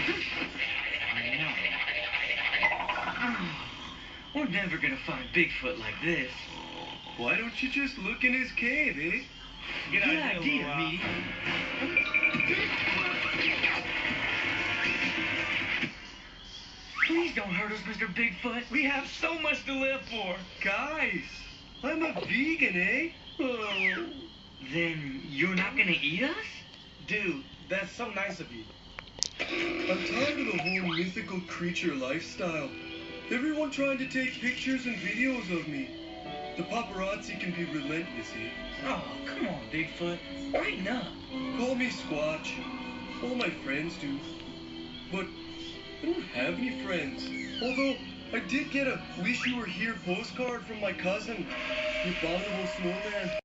I know. We're never gonna find Bigfoot like this. Why don't you just look in his cave, eh? Good idea, Meaty. Please don't hurt us, Mr. Bigfoot. We have so much to live for. Guys, I'm a vegan, eh? Oh. Then you're not gonna eat us? Dude, that's so nice of you. I'm tired of the whole mythical creature lifestyle. Everyone trying to take pictures and videos of me. The paparazzi can be relentless, eh? Oh, come on, Bigfoot. Brighten up. Call me Squatch. All my friends do. But I don't have any friends. Although I did get a wish you were here postcard from my cousin, the abominable snowman.